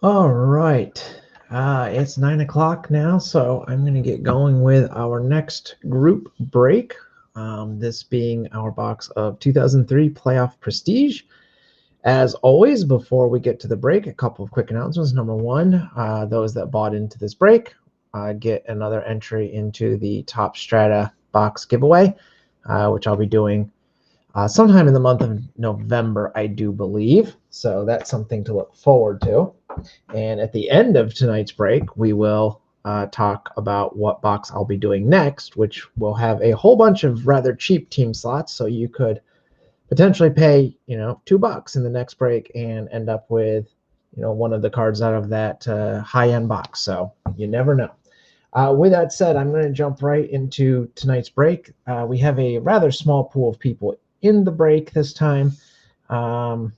All right. It's 9 o'clock now, so I'm going to get going with our next group break. This being our box of 2003 Playoff Prestige. As always, before we get to the break, a couple of quick announcements. Number one, those that bought into this break get another entry into the Top Strata box giveaway, which I'll be doing sometime in the month of November, I do believe. So that's something to look forward to. And at the end of tonight's break, we will talk about what box I'll be doing next, which will have a whole bunch of rather cheap team slots. So you could potentially pay, $2 in the next break and end up with, one of the cards out of that high-end box. So you never know. With that said, I'm going to jump right into tonight's break. We have a rather small pool of people in the break this time. Um,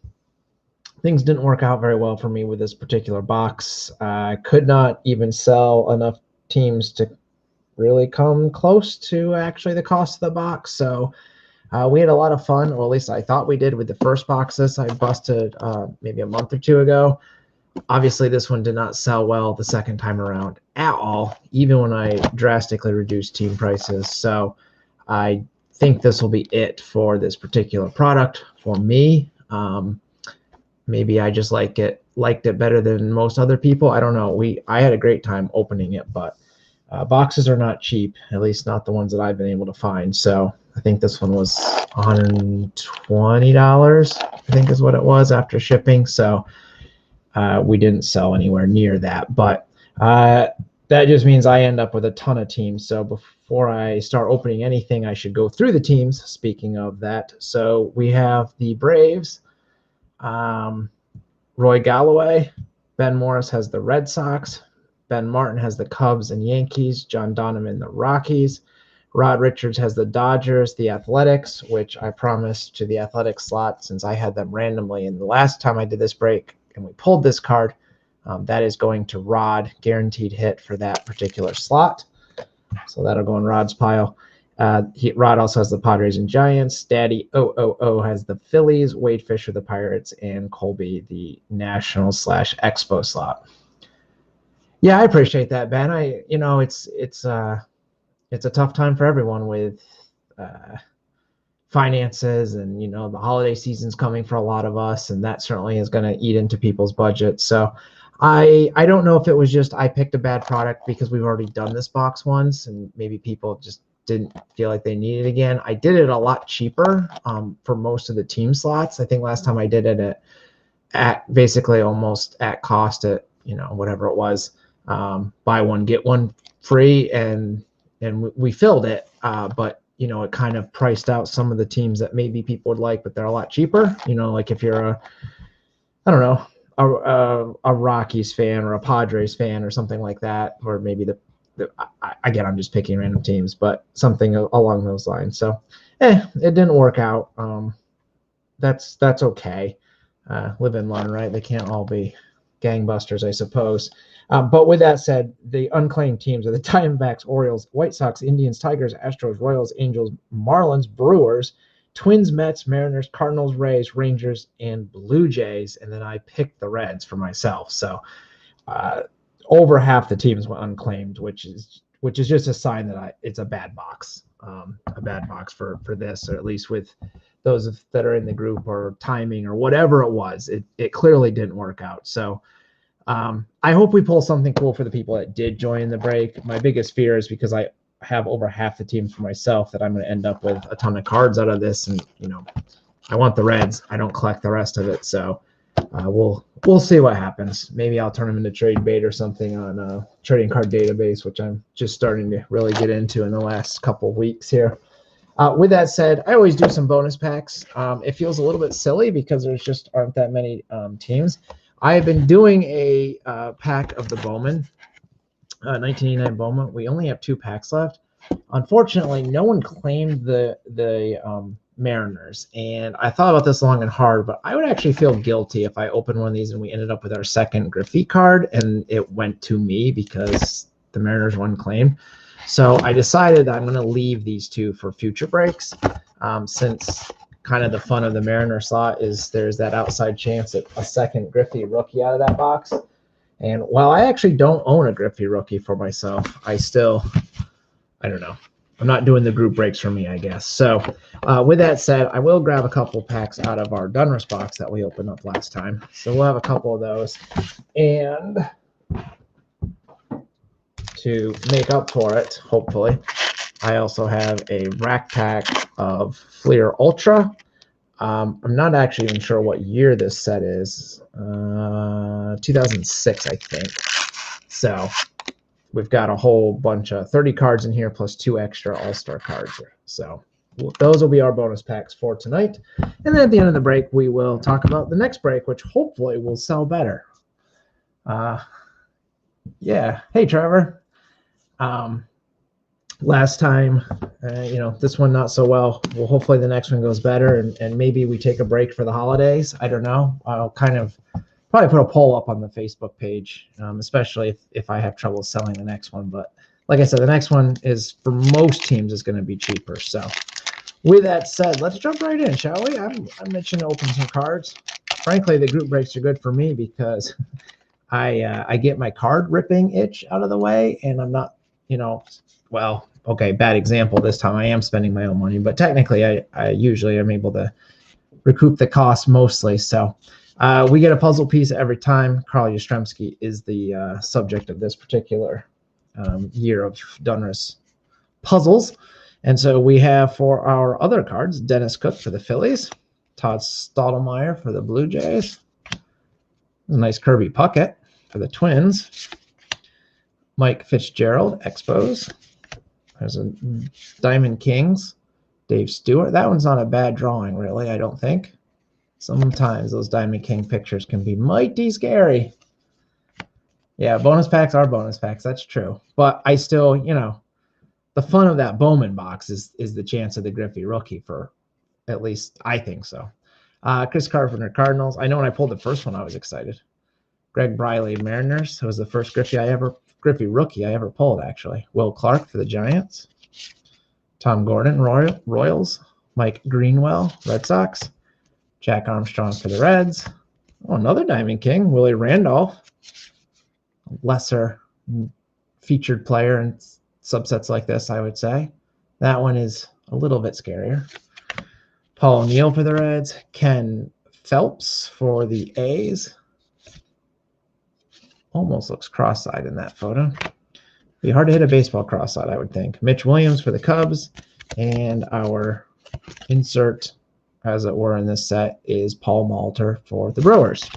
Things didn't work out very well for me with this particular box. I could not even sell enough teams to really come close to actually the cost of the box. So we had a lot of fun, or at least I thought we did, with the first boxes I busted maybe a month or two ago. Obviously, this one did not sell well the second time around at all, even when I drastically reduced team prices. So I think this will be it for this particular product for me. Maybe I just liked it better than most other people. I don't know. I had a great time opening it, but boxes are not cheap, at least not the ones that I've been able to find. So I think this one was $120, I think is what it was after shipping. So we didn't sell anywhere near that, but that just means I end up with a ton of teams. So before I start opening anything, I should go through the teams. Speaking of that, so we have the Braves. Um, Roy Galloway. Ben Morris has the Red Sox. Ben Martin has the Cubs and Yankees. John Donovan, the Rockies. Rod Richards has the Dodgers, the Athletics, which I promised to the Athletics slot since I had them randomly. And the last time I did this break and we pulled this card, that is going to Rod, guaranteed hit for that particular slot. So that'll go in Rod's pile. Rod also has the Padres and Giants. Daddy 000 has the Phillies. Wade Fisher, the Pirates, and Colby, the National/Expo slot. Yeah, I appreciate that, Ben. It's a tough time for everyone with uh, finances, and the holiday season's coming for a lot of us, and that certainly is going to eat into people's budgets. So I don't know if it was just I picked a bad product because we've already done this box once, and maybe people just didn't feel like they needed it again. I did it a lot cheaper for most of the team slots. I think last time I did it at basically almost at cost at whatever it was, buy one get one free, and we filled it, but it kind of priced out some of the teams that maybe people would like, but they're a lot cheaper. Like if you're I don't know, a Rockies fan or a Padres fan or something like that, or maybe again, I'm just picking random teams, but something along those lines. So, it didn't work out. That's okay. Live and learn, right? They can't all be gangbusters, I suppose. But with that said, the unclaimed teams are the Diamondbacks, Orioles, White Sox, Indians, Tigers, Astros, Royals, Angels, Marlins, Brewers, Twins, Mets, Mariners, Cardinals, Rays, Rangers, and Blue Jays. And then I picked the Reds for myself. So over half the teams were unclaimed, which is just a sign that it's a bad box, for this, or at least with those that are in the group, or timing, or whatever it was. It clearly didn't work out. So I hope we pull something cool for the people that did join the break. My biggest fear is because I have over half the teams for myself that I'm going to end up with a ton of cards out of this, and I want the Reds. I don't collect the rest of it, so we'll see what happens. Maybe I'll turn them into trade bait or something on trading card database, which I'm just starting to really get into in the last couple of weeks here. With that said, I always do some bonus packs. It feels a little bit silly because there's just aren't that many teams. I have been doing a pack of the Bowman, 1989 Bowman. We only have 2 packs left. Unfortunately, no one claimed the Mariners, and I thought about this long and hard, but I would actually feel guilty if I opened one of these and we ended up with our second Griffey card and it went to me because the Mariners were unclaimed. So I decided I'm going to leave these 2 for future breaks, since kind of the fun of the Mariner slot is there's that outside chance that a second Griffey rookie out of that box. And while I actually don't own a Griffey rookie for myself, I don't know. I'm not doing the group breaks for me, I guess. So with that said, I will grab a couple packs out of our Donruss box that we opened up last time. So we'll have a couple of those. And to make up for it, hopefully, I also have a rack pack of Fleer Ultra. I'm not actually even sure what year this set is. 2006, I think. So we've got a whole bunch of 30 cards in here plus 2 extra All-Star cards. So those will be our bonus packs for tonight. And then at the end of the break, we will talk about the next break, which hopefully will sell better. Yeah. Hey, Trevor. Last time, this one not so well. Well, hopefully the next one goes better, and maybe we take a break for the holidays. I don't know. I'll probably put a poll up on the Facebook page, especially if I have trouble selling the next one. But like I said, the next one is, for most teams, is going to be cheaper. So with that said, let's jump right in, shall we? I'm itching to open some cards. Frankly, the group breaks are good for me because I get my card ripping itch out of the way, and I'm not, well, okay, bad example this time. I am spending my own money, but technically I usually am able to recoup the cost mostly. So we get a puzzle piece every time. Carl Yastrzemski is the subject of this particular year of Donruss puzzles. And so we have for our other cards, Dennis Cook for the Phillies, Todd Stottlemyre for the Blue Jays, a nice Kirby Puckett for the Twins, Mike Fitzgerald, Expos. There's a Diamond Kings, Dave Stewart. That one's not a bad drawing, really, I don't think. Sometimes those Diamond King pictures can be mighty scary. Yeah, bonus packs are bonus packs. That's true. But I still, the fun of that Bowman box is the chance of the Griffey rookie, for at least I think so. Chris Carpenter, Cardinals. I know when I pulled the first one, I was excited. Greg Briley, Mariners. That was the first Griffey rookie I ever pulled, actually. Will Clark for the Giants. Tom Gordon, Royals. Mike Greenwell, Red Sox. Jack Armstrong for the Reds. Oh, another Diamond King, Willie Randolph. Lesser featured player in subsets like this, I would say. That one is a little bit scarier. Paul O'Neill for the Reds. Ken Phelps for the A's. Almost looks cross-eyed in that photo. Be hard to hit a baseball cross-eyed, I would think. Mitch Williams for the Cubs. And our insert, as it were, in this set is Paul Malter for the Brewers.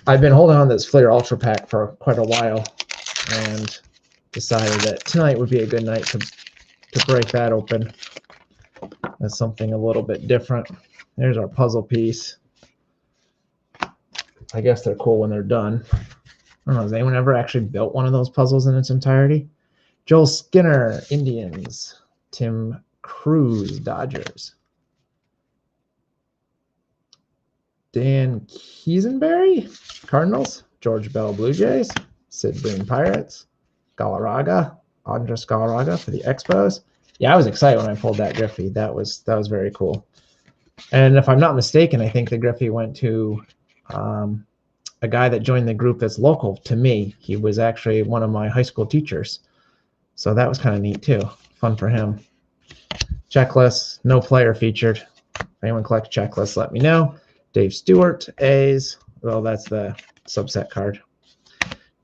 I've been holding on to this Fleer Ultra Pack for quite a while and decided that tonight would be a good night to break that open. That's something a little bit different. There's our puzzle piece. I guess they're cool when they're done. I don't know, has anyone ever actually built one of those puzzles in its entirety? Joel Skinner, Indians. Tim Cruz, Dodgers. Dan Kiesenberry, Cardinals. George Bell, Blue Jays. Sid Boone, Pirates. Galarraga, Andres Galarraga for the Expos. Yeah, I was excited when I pulled that Griffey. That was very cool. And if I'm not mistaken, I think the Griffey went to a guy that joined the group that's local to me. He was actually one of my high school teachers. So that was kind of neat too. Fun for him. Checklist, no player featured. If anyone collects checklists, let me know. Dave Stewart, A's. Well, that's the subset card.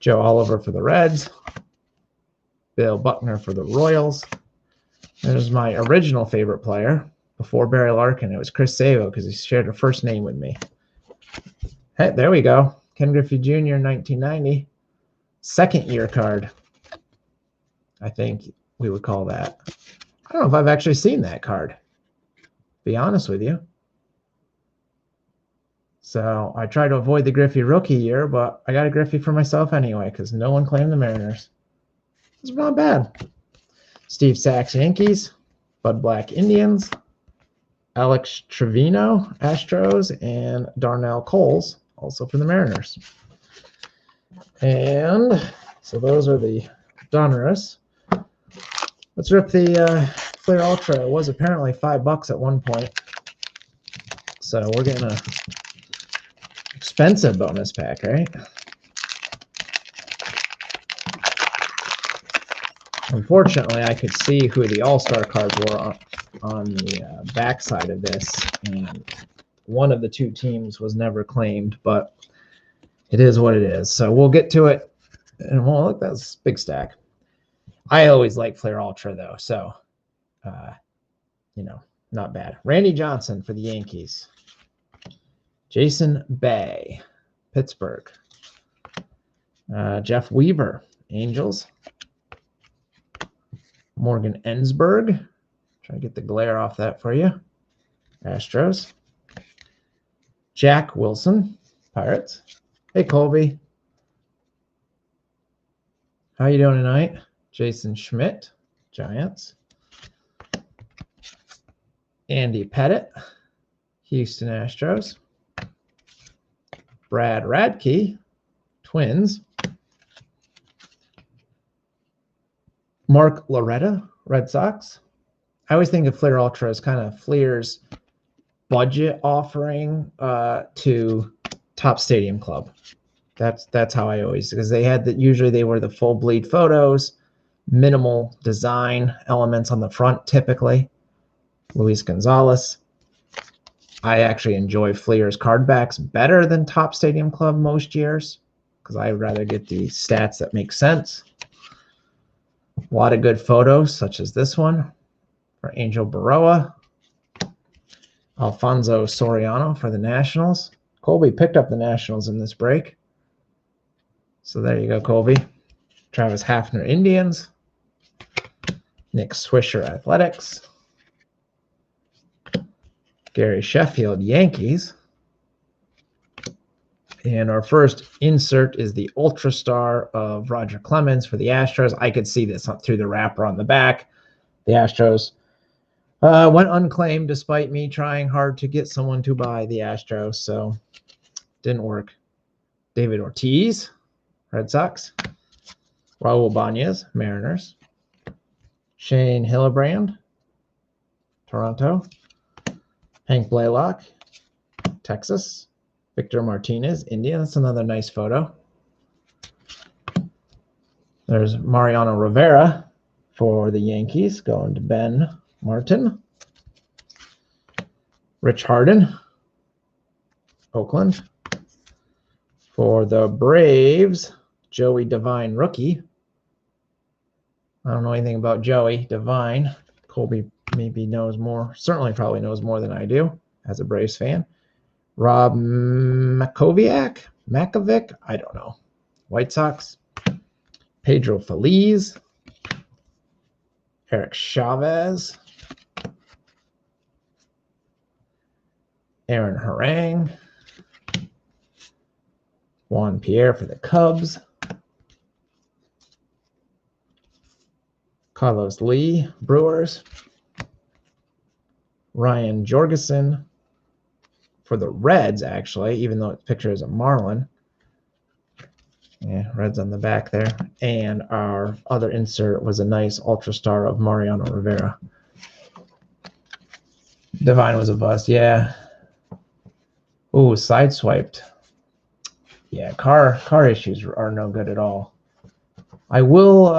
Joe Oliver for the Reds. Bill Buckner for the Royals. There's my original favorite player before Barry Larkin. It was Chris Savo because he shared a first name with me. Hey, there we go. Ken Griffey Jr., 1990. Second year card, I think we would call that. I don't know if I've actually seen that card, to be honest with you. So I try to avoid the Griffey rookie year, but I got a Griffey for myself anyway because no one claimed the Mariners. It's not bad. Steve Sachs, Yankees. Bud Black, Indians. Alex Trevino, Astros. And Darnell Coles, also for the Mariners. And so those are the Donruss. Let's rip the Fleer Ultra. It was apparently $5 at one point. So we're going to Expensive bonus pack, right? Unfortunately, I could see who the all-star cards were on the back side of this, and one of the two teams was never claimed, but it is what it is. So we'll get to it. And well, look, that's a big stack. I always like Flair Ultra, though, so, not bad. Randy Johnson for the Yankees. Jason Bay, Pittsburgh. Jeff Weaver, Angels. Morgan Ensberg. Try to get the glare off that for you. Astros. Jack Wilson, Pirates. Hey, Colby. How you doing tonight? Jason Schmidt, Giants. Andy Pettit, Houston Astros. Brad Radke, Twins. Mark Loretta, Red Sox. I always think of Flair Ultra as kind of Flair's budget offering to Top Stadium Club. That's how I always, because they had that, usually they were the full bleed photos, minimal design elements on the front typically. Luis Gonzalez. I actually enjoy Flair's card backs better than Top Stadium Club most years because I'd rather get the stats that make sense. A lot of good photos, such as this one for Angel Baroa. Alfonso Soriano for the Nationals. Colby picked up the Nationals in this break. So there you go, Colby. Travis Hafner, Indians. Nick Swisher, Athletics. Gary Sheffield, Yankees. And our first insert is the Ultra Star of Roger Clemens for the Astros. I could see this through the wrapper on the back. The Astros went unclaimed despite me trying hard to get someone to buy the Astros, so didn't work. David Ortiz, Red Sox. Raul Banez, Mariners. Shane Hillebrand, Toronto. Hank Blaylock, Texas. Victor Martinez, India. That's another nice photo. There's Mariano Rivera for the Yankees, going to Ben Martin. Rich Harden, Oakland. For the Braves, Joey Devine, rookie. I don't know anything about Joey Devine. Colby maybe knows more, certainly probably knows more than I do as a Braves fan. Rob Makovic, I don't know. White Sox. Pedro Feliz. Eric Chavez. Aaron Harang. Juan Pierre for the Cubs. Carlos Lee, Brewers. Ryan Jorgensen for the Reds, actually, even though its picture is a Marlin. Yeah, Reds on the back there. And our other insert was a nice Ultra Star of Mariano Rivera. Divine was a bust, yeah. Ooh, sideswiped. Yeah, car issues are no good at all. I will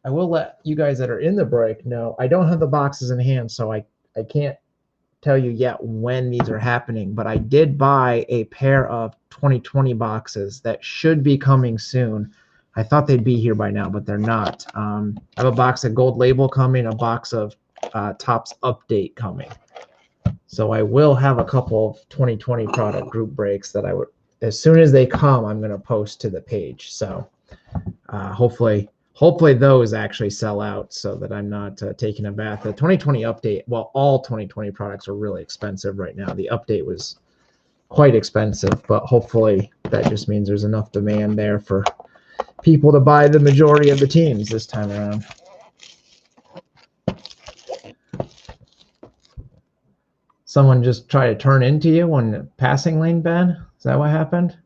let you guys that are in the break know I don't have the boxes in hand, so I can't tell you yet when these are happening, but I did buy a pair of 2020 boxes that should be coming soon. I thought they'd be here by now, but they're not. I have a box of Gold Label coming, a box of Topps Update coming. So I will have a couple of 2020 product group breaks that I would, as soon as they come, I'm going to post to the page. So hopefully those actually sell out so that I'm not taking a bath. The 2020 update, well, all 2020 products are really expensive right now. The update was quite expensive, but hopefully that just means there's enough demand there for people to buy the majority of the teams this time around. Someone just tried to turn into you on the passing lane, Ben? Is that what happened?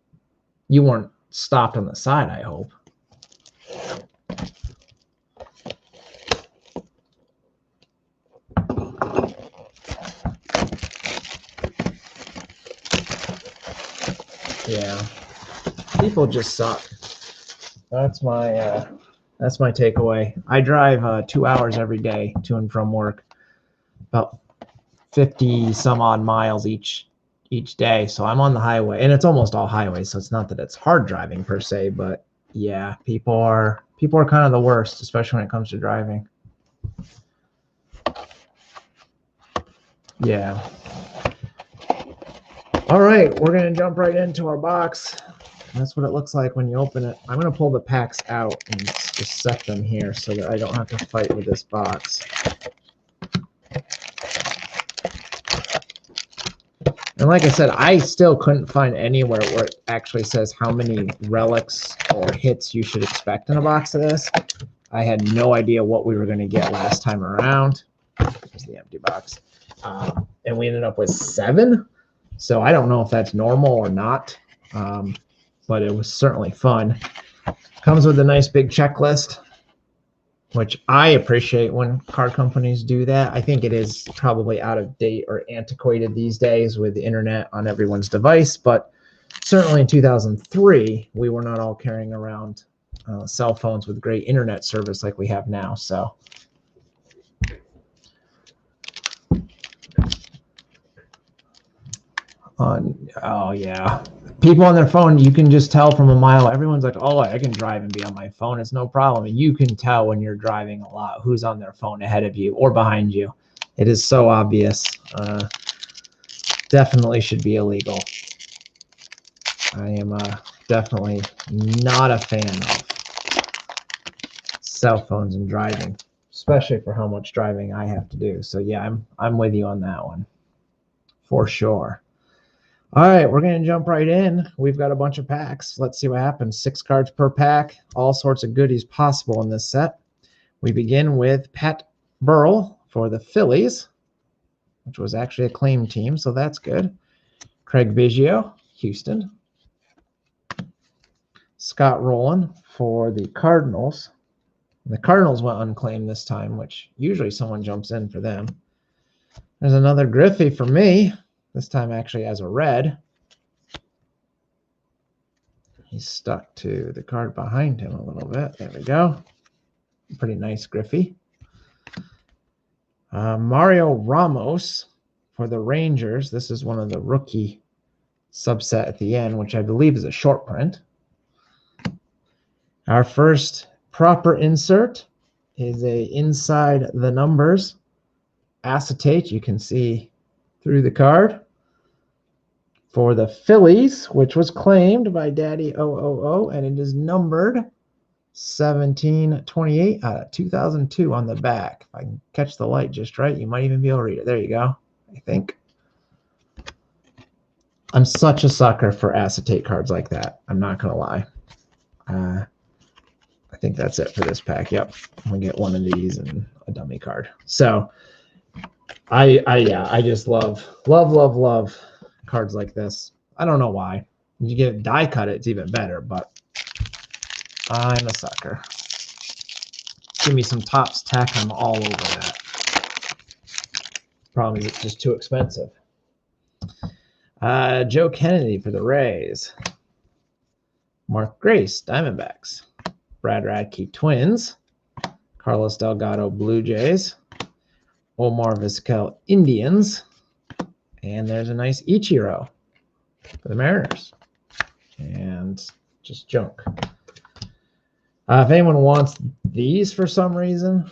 You weren't stopped on the side, I hope. Yeah. People just suck. That's my takeaway. I drive 2 hours every day to and from work, about 50 some odd miles each day. So I'm on the highway, and it's almost all highway. So it's not that it's hard driving per se, but yeah, people are kind of the worst, especially when it comes to driving. Yeah. All right, we're gonna jump right into our box. That's what it looks like when you open it. I'm gonna pull the packs out and just set them here so that I don't have to fight with this box. And like I said, I still couldn't find anywhere where it actually says how many relics or hits you should expect in a box of this. I had no idea what we were going to get last time around. Here's the empty box. And we ended up with 7. So I don't know if that's normal or not, but it was certainly fun. Comes with a nice big checklist, which I appreciate when card companies do that. I think it is probably out of date or antiquated these days with the internet on everyone's device, but certainly in 2003, we were not all carrying around cell phones with great internet service like we have now. So oh yeah, people on their phone, you can just tell from a mile. Everyone's like, oh, I can drive and be on my phone, it's no problem. And you can tell when you're driving a lot who's on their phone ahead of you or behind you. It is so obvious. Definitely should be illegal. I am definitely not a fan of cell phones and driving, especially for how much driving I have to do. So yeah, I'm with you on that one for sure. All right, we're going to jump right in. We've got a bunch of packs. Let's see what happens. 6 cards per pack, all sorts of goodies possible in this set. We begin with Pat Burrell for the Phillies, which was actually a claim team, so that's good. Craig Biggio, Houston. Scott Rowland for the Cardinals. The Cardinals went unclaimed this time, which usually someone jumps in for them. There's another Griffey for me, this time actually as a red. He's stuck to the card behind him a little bit. There we go. Pretty nice Griffey. Mario Ramos for the Rangers. This is one of the rookie subset at the end, which I believe is a short print. Our first proper insert is a inside the numbers acetate. You can see through the card for the Phillies, which was claimed by Daddy OOO, and it is numbered 1728 out of 2002 on the back. If I can catch the light just right, you might even be able to read it. There you go, I think. I'm such a sucker for acetate cards like that. I'm not going to lie. I think that's it for this pack. Yep, I'm going to get one of these and a dummy card. So I just love cards like this. I don't know why. When you get die cut, it's even better, but I'm a sucker. Give me some Topps Tech, I'm all over that. Problem is it's just too expensive. Joe Kennedy for the Rays. Mark Grace, Diamondbacks. Brad Radke, Twins. Carlos Delgado, Blue Jays. Omar Vizquel, Indians. And there's a nice Ichiro for the Mariners. And just junk. If anyone wants these for some reason,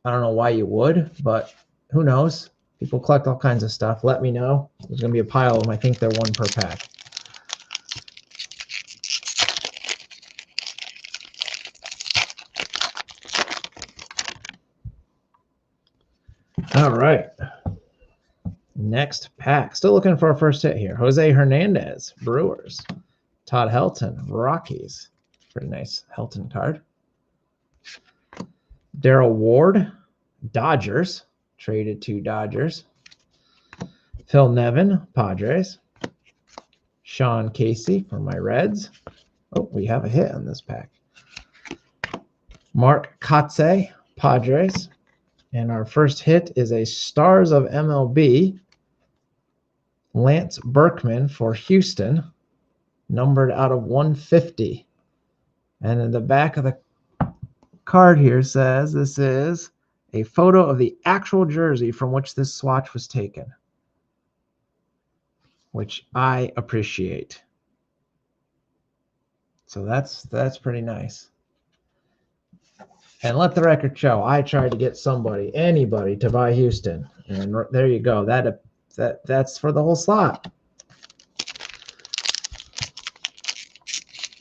I don't know why you would, but who knows? People collect all kinds of stuff. Let me know. There's going to be a pile of them. I think they're 1 per pack. All right. Next pack. Still looking for our first hit here. Jose Hernandez, Brewers. Todd Helton, Rockies. Pretty nice Helton card. Darrell Ward, Dodgers. Traded to Dodgers. Phil Nevin, Padres. Sean Casey for my Reds. Oh, we have a hit on this pack. Mark Kotze, Padres. And our first hit is a Stars of MLB. Lance Berkman for Houston. numbered out of 150. And in the back of the card here says this is a photo of the actual jersey from which this swatch was taken, which I appreciate. So that's pretty nice. And let the record show, I tried to get anybody to buy Houston, and there you go. That's for the whole slot.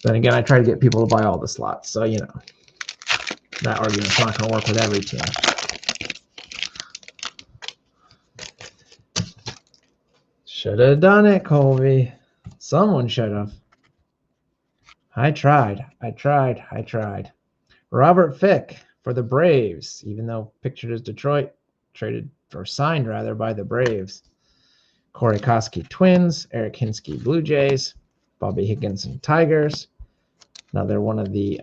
Then again, I try to get people to buy all the slots, so you know that argument's not going to work with every team. Should have done it, Colby. Someone should have. I tried. Robert Fick for the Braves, even though pictured as Detroit, traded or signed rather by the Braves. Corey Koski Twins, Eric Hinsky Blue Jays, Bobby Higginson Tigers. Another one of the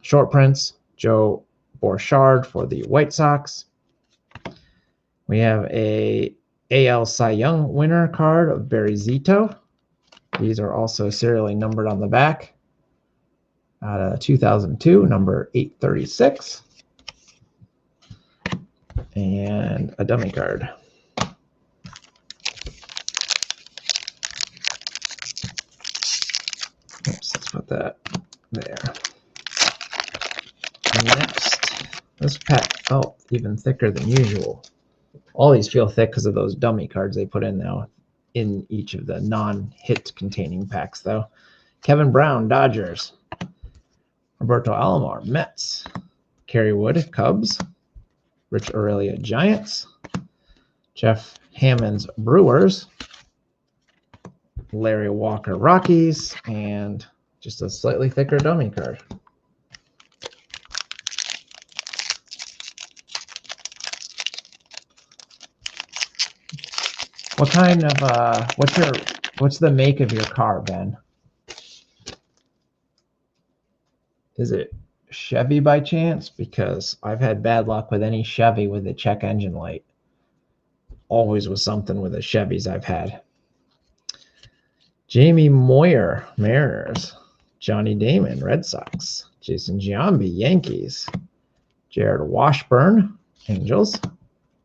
short prints, Joe Borchard for the White Sox. We have a AL Cy Young winner card of Barry Zito. These are also serially numbered on the back. Out of 2002, number 836. And a dummy card. Oops, let's put that there. And next, this pack felt even thicker than usual. All these feel thick because of those dummy cards they put in now in each of the non-hit containing packs, though. Kevin Brown, Dodgers. Roberto Alomar, Mets. Kerry Wood, Cubs. Rich Aurelia, Giants. Jeff Hammonds, Brewers. Larry Walker, Rockies. And just a slightly thicker dummy card. What kind of what's the make of your car, Ben? Is it Chevy by chance? Because I've had bad luck with any Chevy with a check engine light. Always was something with the Chevys I've had. Jamie Moyer, Mariners. Johnny Damon, Red Sox. Jason Giambi, Yankees. Jared Washburn, Angels.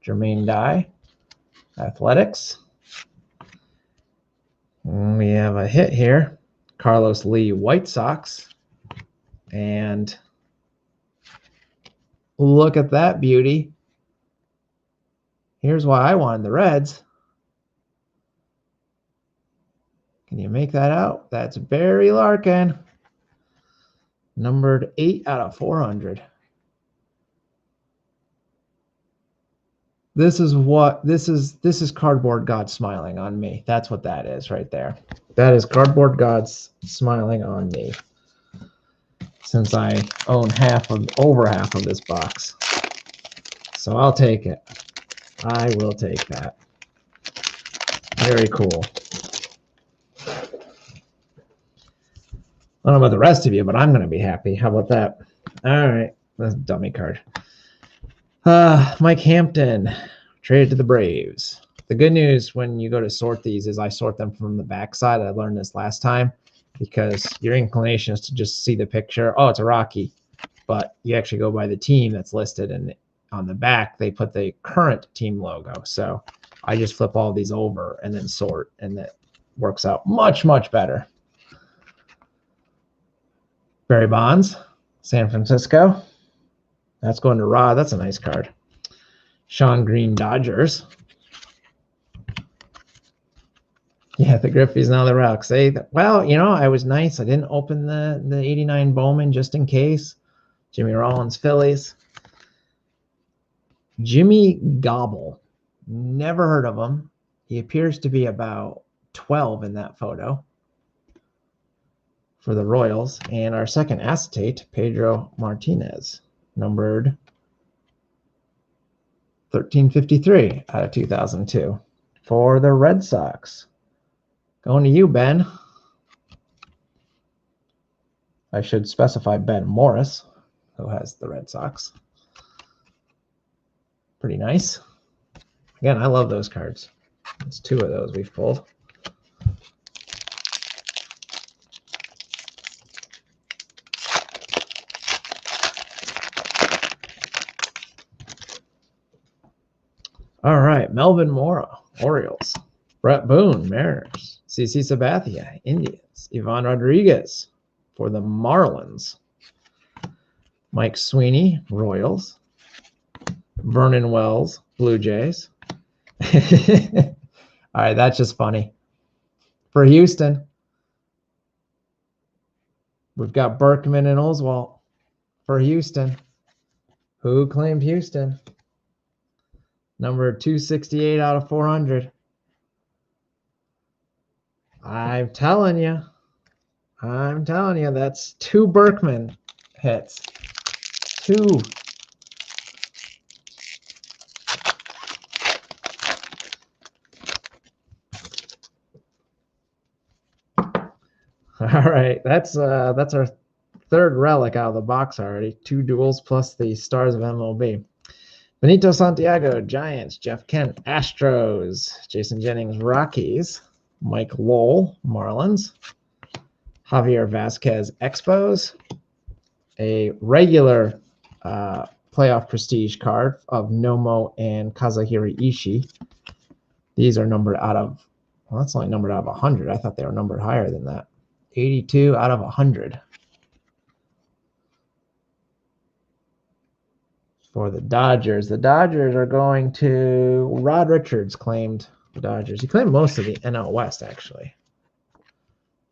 Jermaine Dye, Athletics. And we have a hit here. Carlos Lee, White Sox. And look at that beauty. Here's why I wanted the Reds. Can you make that out? That's Barry Larkin. Numbered 8 out of 400. This is Cardboard God smiling on me. That's what that is right there. That is Cardboard God's smiling on me. Since I own over half of this box. So I'll take it. I will take that. Very cool. I don't know about the rest of you, but I'm going to be happy. How about that? All right. That's a dummy card. Mike Hampton, traded to the Braves. The good news when you go to sort these is I sort them from the backside. I learned this last time because your inclination is to just see the picture. Oh, it's a Rocky. But you actually go by the team that's listed, and on the back, they put the current team logo. So I just flip all these over and then sort, and that works out much, much better. Barry Bonds, San Francisco. That's going to Rod. That's a nice card. Sean Green, Dodgers. Yeah, the Griffey's now the Rocks. Well, you know, I was nice. I didn't open the 89 Bowman just in case. Jimmy Rollins, Phillies. Jimmy Gobble. Never heard of him. He appears to be about 12 in that photo for the Royals. And our second acetate, Pedro Martinez, numbered 1353 out of 2002 for the Red Sox. Going to you, Ben. I should specify Ben Morris, who has the Red Sox. Pretty nice. Again, I love those cards. It's 2 of those we've pulled. All right, Melvin Mora, Orioles. Brett Boone, Mariners. CC Sabathia, Indians. Ivan Rodriguez for the Marlins. Mike Sweeney, Royals. Vernon Wells, Blue Jays. All right, that's just funny. For Houston, we've got Berkman and Oswalt. For Houston, who claimed Houston? Number 268 out of 400. I'm telling you, that's 2 Berkman hits. 2. All right, that's our 3rd relic out of the box already. 2 duels plus the Stars of MLB. Benito Santiago, Giants. Jeff Kent, Astros. Jason Jennings, Rockies. Mike Lowell, Marlins. Javier Vasquez, Expos. A regular playoff prestige card of Nomo and Kazuhiro Ishii. These are numbered out of, well, that's only numbered out of 100. I thought they were numbered higher than that. 82 out of 100. For the Dodgers. The Dodgers are going to Rod Richards claimed the Dodgers. He claimed most of the NL West, actually.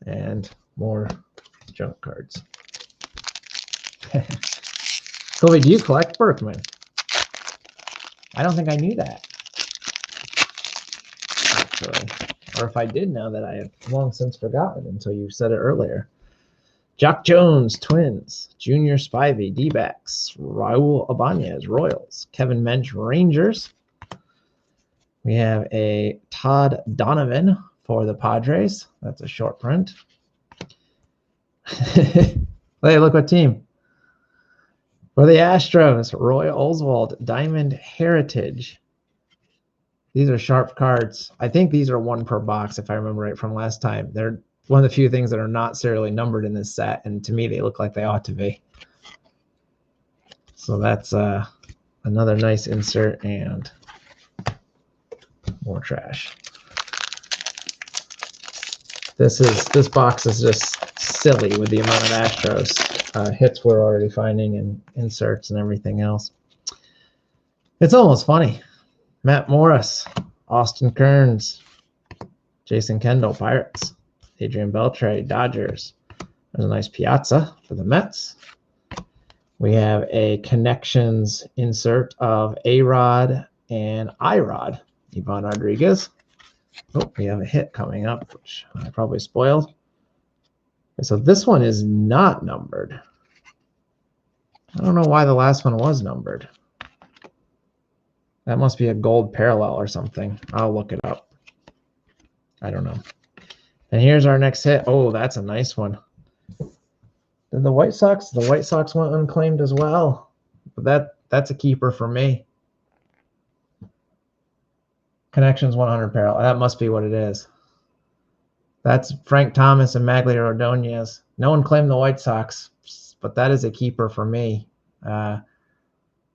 And more junk cards. Colby, do you collect Berkman? I don't think I knew that. Actually. Or if I did know that, I had long since forgotten until you said it earlier. Jock Jones, Twins. Junior Spivey, D-backs. Raul Ibanez, Royals. Kevin Mench, Rangers. We have a Todd Donovan for the Padres. That's a short print. Hey, look what team. For the Astros, Roy Oswalt, Diamond Heritage. These are sharp cards. I think these are 1 per box, if I remember right from last time. They're one of the few things that are not serially numbered in this set, and to me, they look like they ought to be. So that's another nice insert and more trash. This box is just silly with the amount of Astros hits we're already finding and inserts and everything else. It's almost funny. Matt Morris, Austin Kearns, Jason Kendall, Pirates. Adrian Beltre, Dodgers. There's a nice Piazza for the Mets. We have a connections insert of A-Rod and I-Rod. Ivan Rodriguez. Oh, we have a hit coming up, which I probably spoiled. And so this one is not numbered. I don't know why the last one was numbered. That must be a gold parallel or something. I'll look it up. I don't know. And here's our next hit. Oh, that's a nice one. Did the White Sox went unclaimed as well. But that's a keeper for me. Connections 100 parallel. That must be what it is. That's Frank Thomas and Magglio Ordonez. No one claimed the White Sox, but that is a keeper for me. I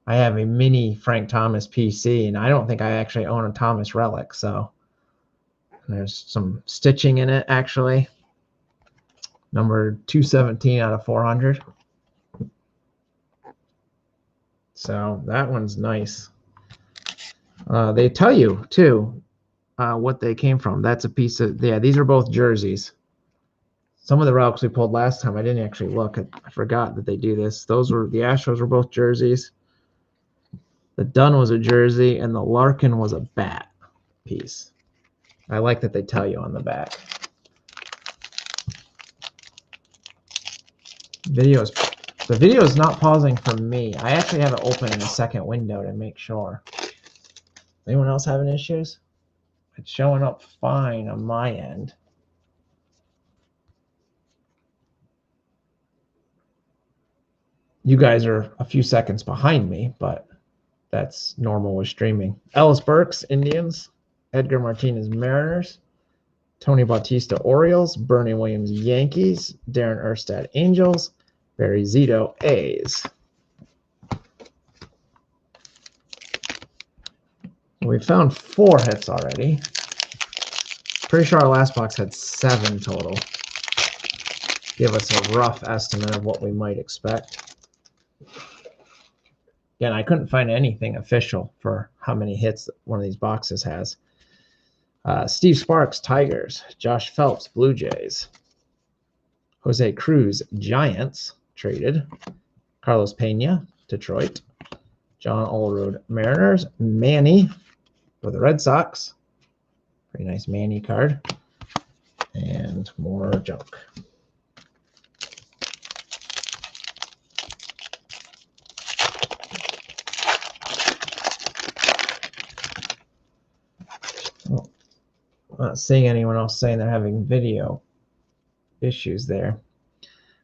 have a mini Frank Thomas PC, and I don't think I actually own a Thomas relic, so there's some stitching in it, actually. Number 217 out of 400. So that one's nice. They tell you, too, what they came from. That's a piece of, yeah, these are both jerseys. Some of the relics we pulled last time, I didn't actually look. I forgot that they do this. Those were, the Astros were both jerseys. The Dunn was a jersey, and the Larkin was a bat piece. I like that they tell you on the back. The video is not pausing for me. I actually have it open in a second window to make sure. Anyone else having issues? It's showing up fine on my end. You guys are a few seconds behind me, but that's normal with streaming. Ellis Burks, Indians. Edgar Martinez, Mariners. Tony Bautista, Orioles. Bernie Williams, Yankees. Darren Erstad, Angels. Barry Zito, A's. We found 4 hits already. Pretty sure our last box had 7 total. Give us a rough estimate of what we might expect. Again, I couldn't find anything official for how many hits one of these boxes has. Steve Sparks, Tigers. Josh Phelps, Blue Jays. Jose Cruz, Giants, traded. Carlos Pena, Detroit. John Olerud, Mariners. Manny for the Red Sox. Pretty nice Manny card. And more junk. Oh, I'm not seeing anyone else saying they're having video issues there.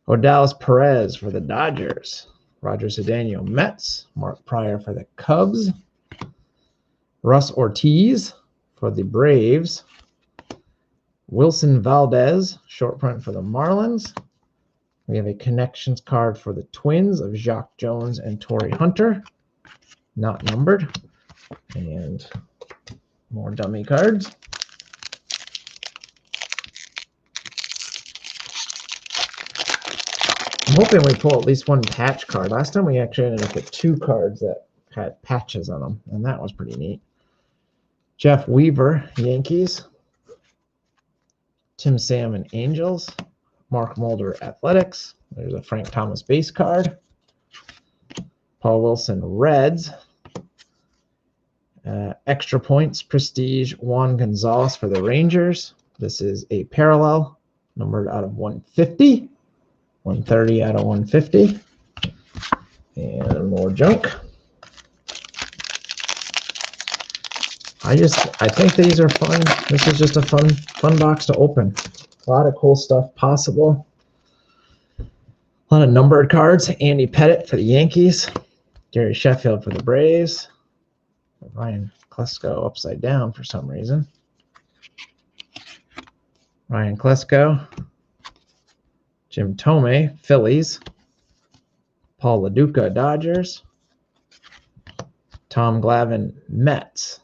Odalis Perez for the Dodgers. Roger Cedeno, Mets. Mark Pryor for the Cubs. Russ Ortiz for the Braves. Wilson Valdez, short print for the Marlins. We have a connections card for the Twins of Jacque Jones and Torrey Hunter. Not numbered. And more dummy cards. I'm hoping we pull at least one patch card. Last time we actually ended up with 2 cards that had patches on them, and that was pretty neat. Jeff Weaver, Yankees. Tim Salmon, Angels. Mark Mulder, Athletics. There's a Frank Thomas base card. Paul Wilson, Reds. Extra points, Prestige, Juan Gonzalez for the Rangers. This is a parallel, numbered out of 150. 130 out of 150. And more junk. I think these are fun. This is just a fun box to open. A lot of cool stuff possible. A lot of numbered cards. Andy Pettitte for the Yankees. Gary Sheffield for the Braves. Ryan Klesko upside down for some reason. Ryan Klesko. Jim Thome, Phillies. Paul LaDuca, Dodgers. Tom Glavine, Mets.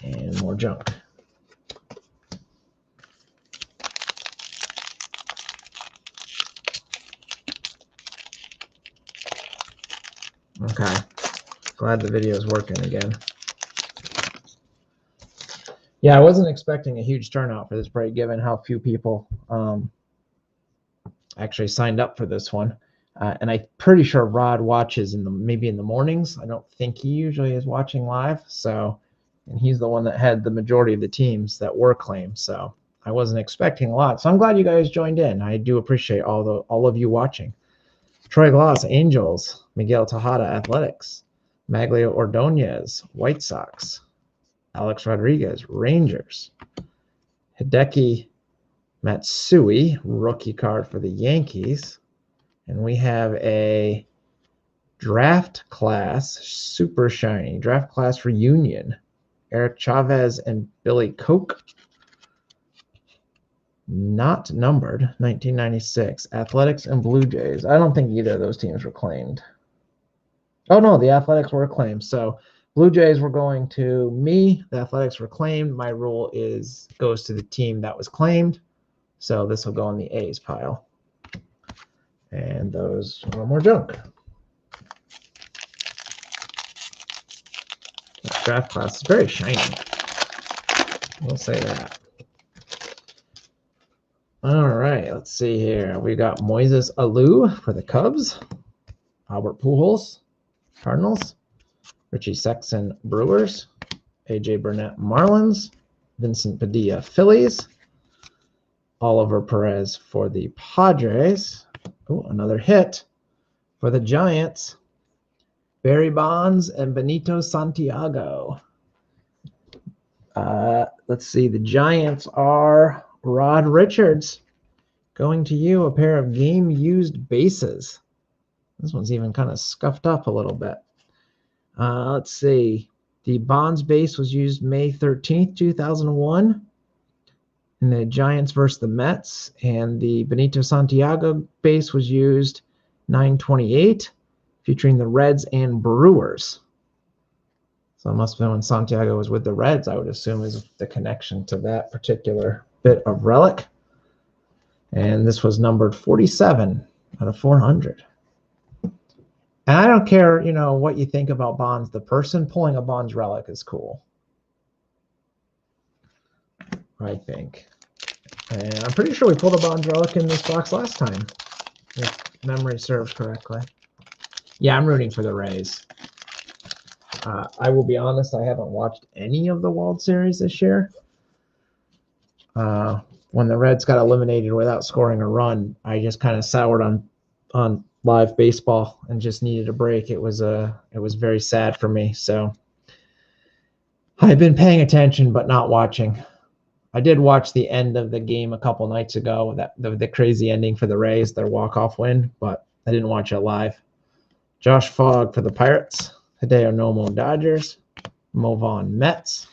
And more junk. Okay. Glad the video is working again. Yeah, I wasn't expecting a huge turnout for this break, given how few people actually signed up for this one. And I'm pretty sure Rod watches maybe in the mornings. I don't think he usually is watching live. And he's the one that had the majority of the teams that were claimed. So I wasn't expecting a lot. So I'm glad you guys joined in. I do appreciate all of you watching. Troy Glaus, Angels. Miguel Tejada, Athletics. Maglio Ordonez, White Sox. Alex Rodriguez, Rangers. Hideki Matsui, rookie card for the Yankees. And we have a draft class, super shiny, draft class reunion. Eric Chavez and Billy Koch. Not numbered, 1996. Athletics and Blue Jays. I don't think either of those teams were claimed. Oh, no, the Athletics were claimed. So Blue Jays were going to me. The Athletics were claimed. My rule goes to the team that was claimed. So this will go in the A's pile. And those are more junk. This draft class is very shiny. We'll say that. All right, let's see here. We got Moises Alou for the Cubs. Albert Pujols, Cardinals. Richie Sexson, Brewers. A.J. Burnett, Marlins. Vincent Padilla, Phillies. Oliver Perez for the Padres. Oh, another hit for the Giants. Barry Bonds and Benito Santiago. Let's see. The Giants are Rod Richards. Going to you, a pair of game-used bases. This one's even kind of scuffed up a little bit. Let's see. The Bonds base was used May 13th, 2001. In the Giants versus the Mets. And the Benito Santiago base was used 9/28, featuring the Reds and Brewers. So it must have been when Santiago was with the Reds, I would assume, is the connection to that particular bit of relic. And this was numbered 47 out of 400. And I don't care, what you think about Bonds. The person pulling a Bonds relic is cool, I think. And I'm pretty sure we pulled a Bonds relic in this box last time, if memory serves correctly. Yeah, I'm rooting for the Rays. I will be honest, I haven't watched any of the World Series this year. When the Reds got eliminated without scoring a run, I just kind of soured on live baseball and just needed a break. It was very sad for me. So I've been paying attention but not watching. I did watch the end of the game a couple nights ago, the crazy ending for the Rays, their walk-off win, but I didn't watch it live. Josh Fogg for the Pirates, Hideo Nomo Dodgers, Mo Vaughn Mets,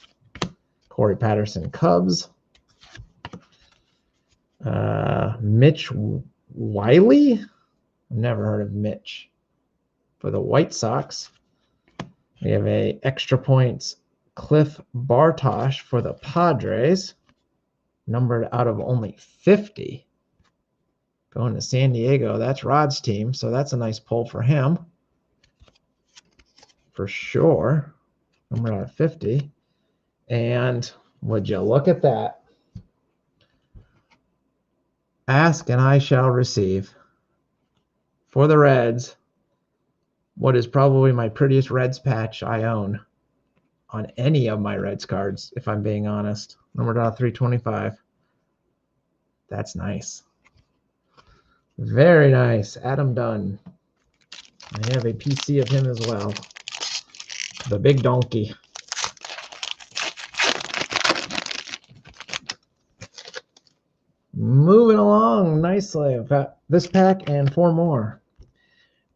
Corey Patterson Cubs, Mitch Wiley, I've never heard of Mitch, for the White Sox. We have a extra points Cliff Bartosh for the Padres, numbered out of only 50. Going to San Diego, that's Rod's team, so that's a nice pull for him. For sure, numbered out of 50. And would you look at that? Ask and I shall receive. For the Reds, what is probably my prettiest Reds patch I own on any of my Reds cards, if I'm being honest. Numbered out of 325. That's nice. Very nice. Adam Dunn. I have a PC of him as well. The big donkey. Moving along nicely. I've got this pack and 4 more.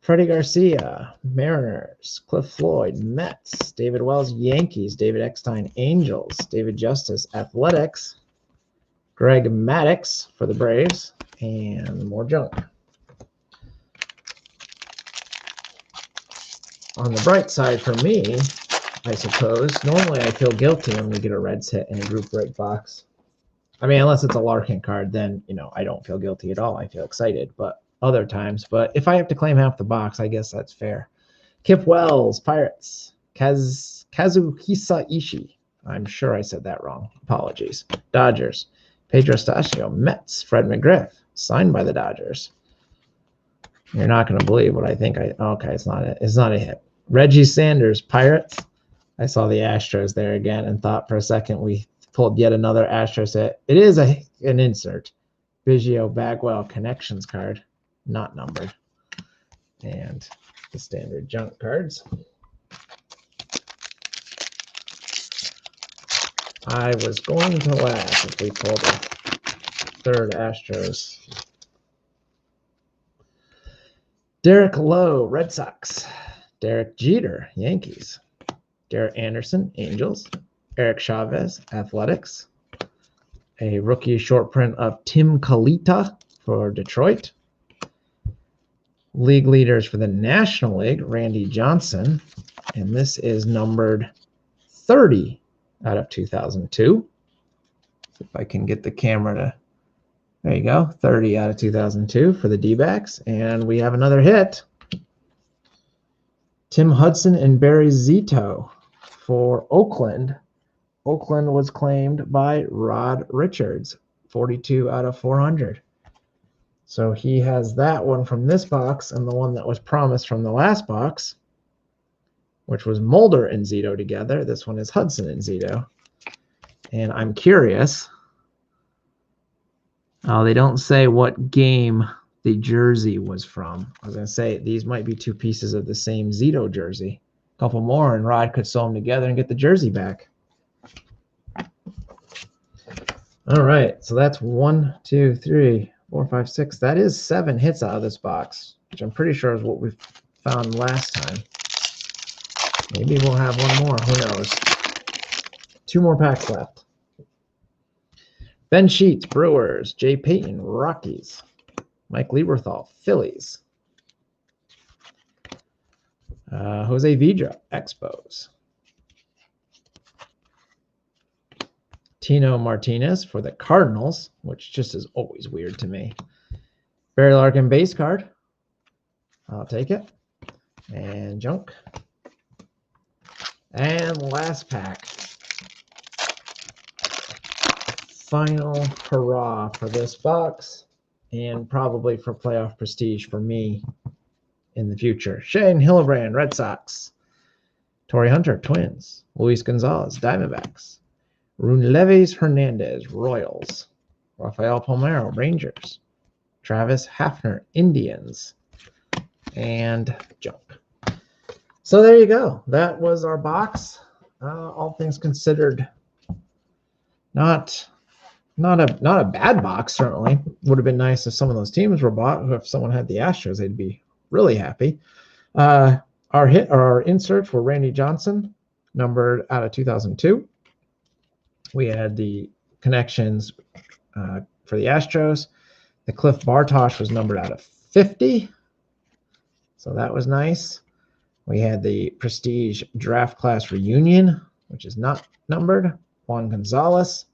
Freddie Garcia, Mariners. Cliff Floyd, Mets. David Wells, Yankees. David Eckstein, Angels. David Justice, Athletics. Greg Maddux for the Braves. And more junk. On the bright side for me, I suppose, normally I feel guilty when we get a Reds hit in a group break box. I mean, unless it's a Larkin card, then, I don't feel guilty at all. I feel excited, but other times. But if I have to claim half the box, I guess that's fair. Kip Wells, Pirates. Kazuhisa Ishii. I'm sure I said that wrong. Apologies. Dodgers. Pedro Stasio, Mets. Fred McGriff, signed by the Dodgers. You're not going to believe what I think. Okay, it's not a hit. Reggie Sanders, Pirates. I saw the Astros there again and thought for a second we pulled yet another Astros hit. It is an insert. Biggio Bagwell Connections card, not numbered. And the standard junk cards. I was going to laugh if we pulled a third Astros. Derek Lowe, Red Sox. Derek Jeter, Yankees. Garrett Anderson, Angels. Eric Chavez, Athletics. A rookie short print of Tim Kalita for Detroit. League leaders for the National League, Randy Johnson. And this is numbered 30 out of 2002. If I can get the camera to, there you go, 30 out of 2002 for the D-backs. And we have another hit. Tim Hudson and Barry Zito for Oakland. Oakland was claimed by Rod Richards, 42 out of 400. So he has that one from this box and the one that was promised from the last box, which was Mulder and Zito together. This one is Hudson and Zito. And I'm curious. They don't say what game the jersey was from. I was going to say these might be 2 pieces of the same Zito jersey. A couple more and Rod could sew them together and get the jersey back. All right, so that's 1, 2, 3, 4, 5, 6. That is 7 hits out of this box, which I'm pretty sure is what we found last time. Maybe we'll have one more. Who knows? 2 more packs left. Ben Sheets, Brewers. Jay Payton, Rockies. Mike Lieberthal, Phillies. Jose Vidra, Expos. Tino Martinez for the Cardinals, which just is always weird to me. Barry Larkin base card. I'll take it. And junk. And last pack. Final hurrah for this box, and probably for playoff prestige for me in the future. Shane Hildebrand, Red Sox. Torrey Hunter, Twins. Luis Gonzalez, Diamondbacks. Runleves Hernandez, Royals. Rafael Palmeiro, Rangers. Travis Hafner, Indians. And junk. So there you go. That was our box. All things considered, not a bad box, certainly. Would have been nice if some of those teams were bought. If someone had the Astros, they'd be really happy. Our inserts were Randy Johnson, numbered out of 2002. We had the connections for the Astros. The Cliff Bartosh was numbered out of 50. So that was nice. We had the Prestige Draft Class Reunion, which is not numbered. Juan Gonzalez.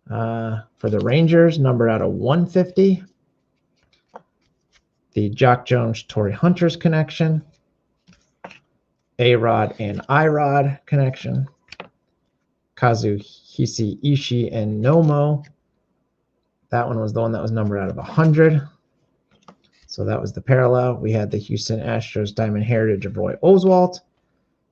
For the Rangers, numbered out of 150. The Jock Jones Torrey Hunters connection. A-Rod and I-Rod connection. Kazuhisa Ishii and Nomo. That one was the one that was numbered out of 100. So that was the parallel. We had the Houston Astros Diamond Heritage of Roy Oswalt.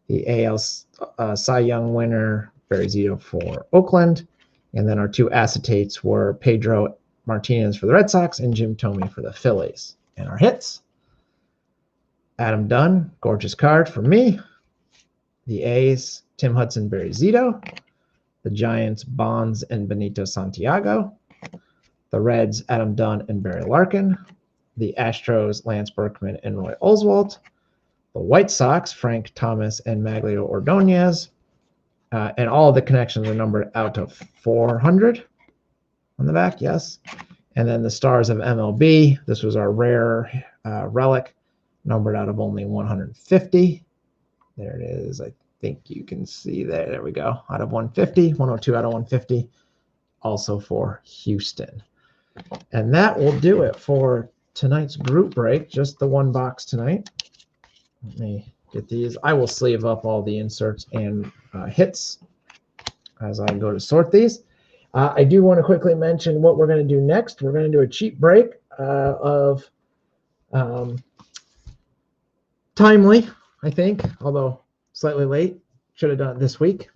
The AL Cy Young winner, Barry Zito for Oakland. And then our two acetates were Pedro Martinez for the Red Sox and Jim Thome for the Phillies. And our hits, Adam Dunn, gorgeous card for me. The A's, Tim Hudson, Barry Zito. The Giants, Bonds and Benito Santiago. The Reds, Adam Dunn and Barry Larkin. The Astros, Lance Berkman and Roy Oswalt. The White Sox, Frank Thomas and Maglio Ordonez. And all of the connections are numbered out of 400 on the back, yes. And then the Stars of MLB. This was our rare relic, numbered out of only 150. There it is. I think you can see there. There we go. Out of 150, 102 out of 150. Also for Houston. And that will do it for tonight's group break. Just the one box tonight. Let me get these. I will sleeve up all the inserts and hits as I go to sort these. I do want to quickly mention what we're going to do next. We're going to do a cheap break of timely, I think, although slightly late. Should have done it this week.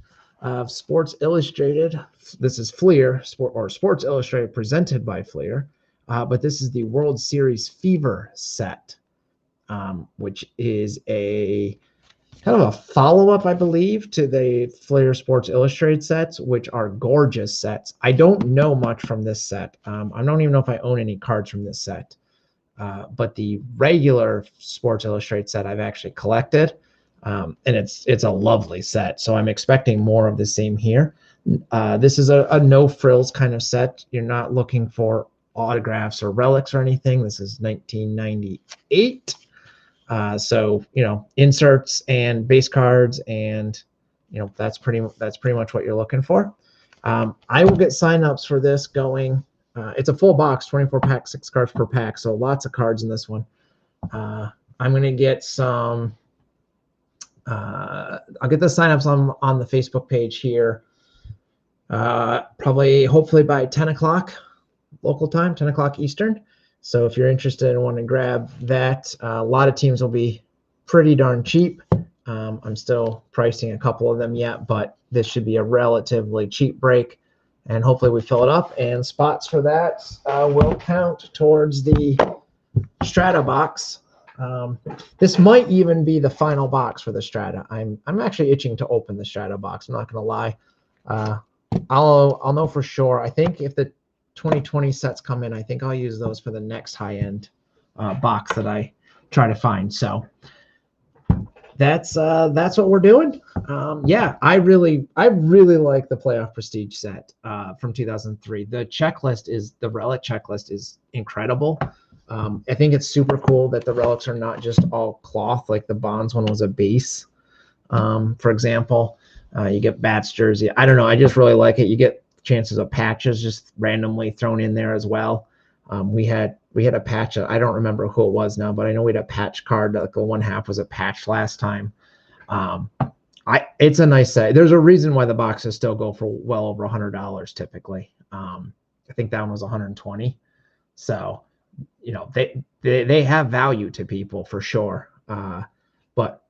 Sports Illustrated. This is Fleer, Sports Illustrated presented by Fleer. But this is the World Series Fever set, which is a kind of a follow-up, I believe, to the Fleer Sports Illustrated sets, which are gorgeous sets. I don't know much from this set. I don't even know if I own any cards from this set. But the regular Sports Illustrated set I've actually collected, and it's a lovely set. So I'm expecting more of the same here. This is a no-frills kind of set. You're not looking for autographs or relics or anything. This is 1998. So, inserts and base cards, and, that's pretty much what you're looking for. I will get signups for this going. It's a full box, 24 pack, 6 cards per pack. So lots of cards in this one. I'm going to get some, I'll get the signups on the Facebook page here. Hopefully by 10 o'clock local time, 10 o'clock Eastern. So if you're interested and want to grab that, a lot of teams will be pretty darn cheap. I'm still pricing a couple of them yet, but this should be a relatively cheap break. And hopefully we fill it up. And spots for that will count towards the Strata box. This might even be the final box for the Strata. I'm actually itching to open the Strata box. I'm not going to lie. I'll know for sure. I think if the 2020 sets come in, I think I'll use those for the next high-end box that I try to find. So that's what we're doing. Yeah, I really like the Playoff Prestige set from 2003. The relic checklist is incredible. I think it's super cool that the relics are not just all cloth, like the Bonds one was a base. For example, you get Bats jersey. I don't know. I just really like it. You get chances of patches just randomly thrown in there as well. We had a patch. I don't remember who it was now, but I know we had a patch card. Like the one half was a patch last time. It's a nice set. There's a reason why the boxes still go for well over $100 typically. I think that one was 120. So, they have value to people for sure. But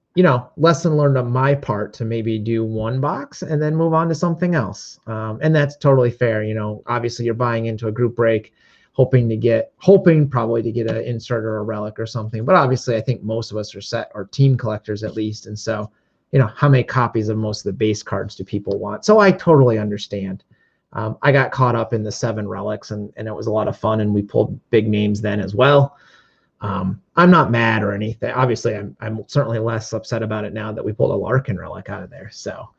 lesson learned on my part to maybe do one box and then move on to something else. And that's totally fair. Obviously you're buying into a group break, hoping probably to get an insert or a relic or something. But obviously I think most of us are set or team collectors at least. And so, how many copies of most of the base cards do people want? So I totally understand. I got caught up in the 7 relics and it was a lot of fun, and we pulled big names then as well. I'm not mad or anything. Obviously, I'm certainly less upset about it now that we pulled a Larkin relic out of there. So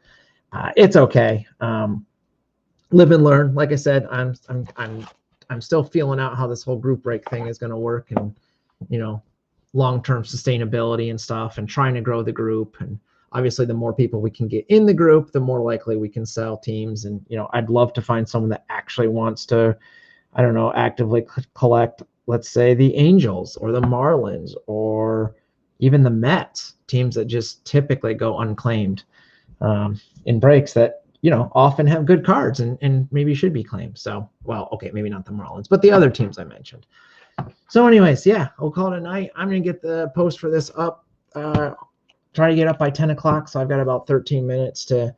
it's okay. Live and learn. Like I said, I'm still feeling out how this whole group break thing is going to work, and long-term sustainability and stuff, and trying to grow the group. And obviously, the more people we can get in the group, the more likely we can sell teams. And I'd love to find someone that actually wants to, I don't know, actively collect, let's say, the Angels or the Marlins or even the Mets, teams that just typically go unclaimed in breaks that, often have good cards and maybe should be claimed. So, well, okay, maybe not the Marlins, but the other teams I mentioned. So anyways, yeah, I'll call it a night. I'm going to get the post for this up, try to get up by 10 o'clock. So I've got about 13 minutes to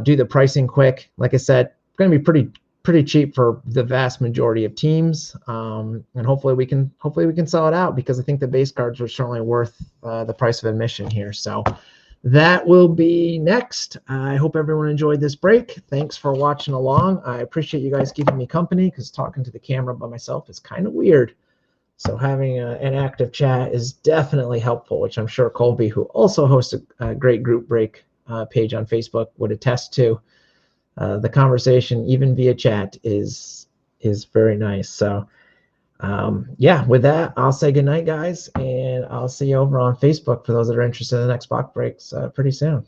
do the pricing quick. Like I said, going to be pretty cheap for the vast majority of teams, and hopefully we can sell it out, because I think the base cards are certainly worth the price of admission here. So that will be next. I hope everyone enjoyed this break. Thanks for watching along. I appreciate you guys keeping me company, because talking to the camera by myself is kind of weird. So having an active chat is definitely helpful, which I'm sure Colby, who also hosts a great group break page on Facebook, would attest to. The conversation, even via chat, is very nice. So yeah, with that, I'll say goodnight, guys, and I'll see you over on Facebook for those that are interested in the next box breaks pretty soon.